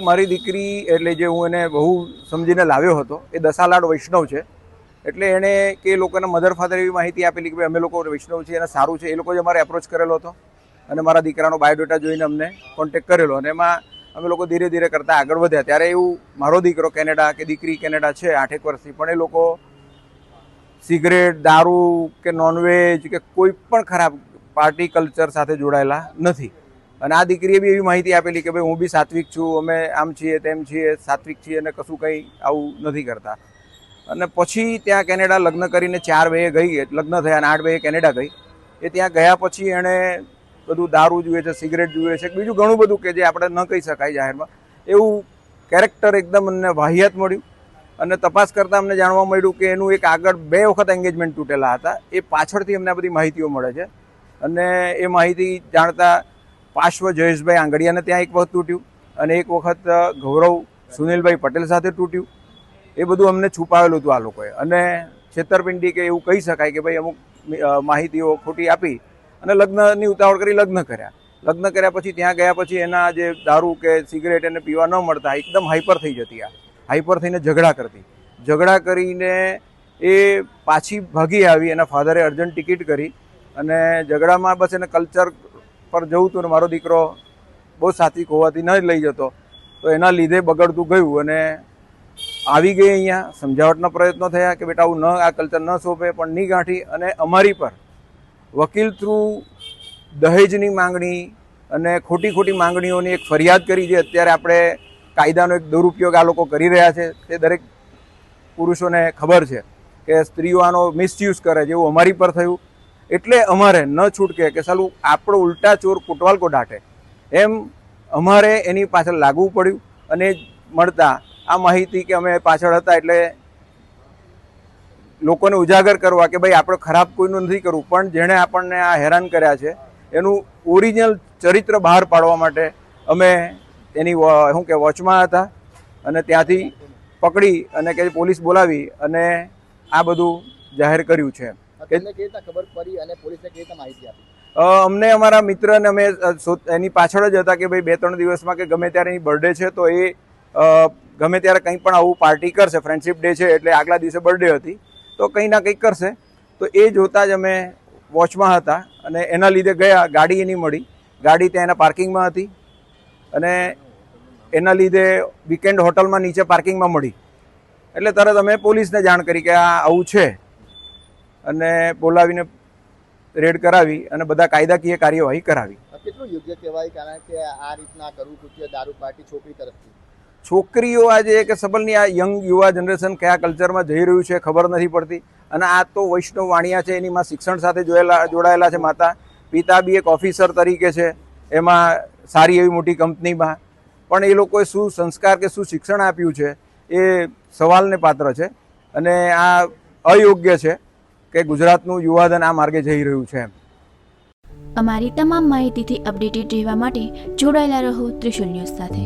મારી દીકરી એટલે જે હું એને બહુ સમજીને લાવ્યો હતો એ દસાલાડ વૈષ્ણવ છે. એટલે એણે કે લોકોના મધર ફાધર એવી માહિતી આપેલી કે ભાઈ અમે લોકો વૈષ્ણવ છીએ અને સારું છે. એ લોકો જ અમારે એપ્રોચ કરેલો હતો અને મારા દીકરાનો બાયોડેટા જોઈને અમને કોન્ટેક્ટ કરેલો અને એમાં અમે લોકો ધીરે ધીરે કરતાં આગળ વધ્યા. ત્યારે એવું મારો દીકરો કેનેડા કે દીકરી કેનેડા છે 8 વર્ષથી, પણ એ લોકો સિગરેટ, દારૂ કે નોનવેજ કે કોઈ પણ ખરાબ પાર્ટી કલ્ચર સાથે જોડાયેલા નથી. અને આ દીકરીએ બી એવી માહિતી આપેલી કે ભાઈ હું બી સાત્વિક છું, અમે આમ છીએ તેમ છીએ, સાત્વિક છીએ અને કશું કંઈ આવું નથી કરતા. અને પછી ત્યાં કેનેડા લગ્ન કરીને 4 બે ગઈ, લગ્ન થયા અને 8 બે કેનેડા ગઈ. એ ત્યાં ગયા પછી એણે બધું દારૂ જુએ છે, સિગરેટ જુએ છે, બીજું ઘણું બધું કે જે આપણે ન કહી શકાય જાહેરમાં, એવું કેરેક્ટર એકદમ અમને વાહિયાત મળ્યું. અને તપાસ કરતાં અમને જાણવા મળ્યું કે એનું એક આગળ 2 વખત એન્ગેજમેન્ટ તૂટેલા હતા. એ પાછળથી અમને આ બધી માહિતીઓ મળે છે. અને એ માહિતી જાણતા પાર્શ્વ જયેશભાઈ આંગડિયાને ત્યાં એક વખત તૂટ્યું અને એક વખત ગૌરવ સુનિલભાઈ પટેલ સાથે તૂટ્યું. એ બધું અમને છુપાવેલું હતું આ લોકોએ. અને છેતરપિંડી કે એવું કહી શકાય કે ભાઈ અમુક માહિતીઓ ખોટી આપી અને લગ્નની ઉતાવળ કરી લગ્ન કર્યા. લગ્ન કર્યા પછી ત્યાં ગયા પછી એના જે દારૂ કે સિગરેટ એને પીવા ન મળતા એકદમ હાઈપર થઈ જતી. આ હાઈપર થઈને ઝઘડા કરતી. ઝઘડા કરીને એ પાછી ભાગી આવી. એના ફાધરે અર્જન્ટ ટિકિટ કરી અને ઝઘડામાં બસ એને કલ્ચર પર જવું હતું ને મારો દીકરો બહુ સાત્વિક હોવાથી ન લઈ જતો, તો એના લીધે બગડતું ગયું. અને આવી ગઈ અહીંયા, સમજાવટના પ્રયત્નો થયા કે બેટા આવું આ કલ્ચર ન સોંપે, પણ નહીં ગાંઠી. અને અમારી પર વકીલ થ્રુ દહેજની માંગણી અને ખોટી માંગણીઓની એક ફરિયાદ કરી. જે અત્યારે આપણે કાયદાનો એક દુરુપયોગ આ લોકો કરી રહ્યા છે. તે દરેક પુરુષોને ખબર છે કે સ્ત્રીઓ આનો મિસયુઝ કરે, જેવું અમારી પર થયું. એટલે અમારે ન છૂટકે કે સાલું આપણો ઉલટા ચોર કોટવાલ કો ડાંટે, એમ અમારે એની પાછળ લાગવું પડ્યું. અને મળતા આ માહિતી કે અમે પાછળ હતા એટલે લોકોને ઉજાગર કરવા કે ભાઈ આપણે ખરાબ કોઈનું નથી કરવું, પણ જેણે આપણને આ હેરાન કર્યા છે એનું ઓરિજિનલ ચરિત્ર બહાર પાડવા માટે અમે એની શું કે વોચમાં હતા. અને ત્યાંથી પકડી અને કે પોલીસ બોલાવી અને આ બધું જાહેર કર્યું છે. ખબર પડી અને પોલીસને કેવી રીતે માહિતી આપી? અમને અમારા મિત્રને અમે એની પાછળ જ હતા કે ભાઈ 2-3 દિવસમાં કે ગમે ત્યારે એની બર્થડે છે તો એ ગમે ત્યારે કંઈ પણ આવું પાર્ટી કરશે. ફ્રેન્ડશિપ ડે છે એટલે આગલા દિવસે બર્થડે હતી તો કંઈ ના કંઈક કરશે. તો એ જોતાં જ અમે વોચમાં હતા અને એના લીધે ગયા. ગાડી એની મળી, ગાડી ત્યાં એના પાર્કિંગમાં હતી અને એના લીધે વીકેન્ડ હોટલમાં નીચે પાર્કિંગમાં મળી. એટલે તરત અમે પોલીસને જાણ કરી કે આ આવું છે અને બોલાવીને રેડ કરાવી અને બધા કાયદાકીય કાર્યવાહી કરાવી. કેટલું યોગ્ય કહેવાય, કારણ કે આ રીતના કરવું કૃત્ય દારૂ પાર્ટી છોકરી તરફથી? છોકરીઓ આજે કે સબલની આ યંગ યુવા જનરેશન કયા કલ્ચરમાં જઈ રહ્યું છે ખબર નથી પડતી. અને આ તો વૈષ્ણવ વાણિયા છે, એની માં શિક્ષણ સાથે જોડાયેલા છે. માતા પિતા બી એક ઓફિસર તરીકે છે, એમાં સારી એવી મોટી કંપનીમાં. પણ એ લોકોએ શું સંસ્કાર કે શું શિક્ષણ આપ્યું છે એ સવાલને પાત્ર છે. અને આ અયોગ્ય છે કે ગુજરાતનું યુવાધન આ માર્ગે જઈ રહ્યું છે. અમારી તમામ માહિતીથી અપડેટેડ રહેવા માટે જોડાયેલા રહો ત્રિશુલ ન્યૂઝ સાથે.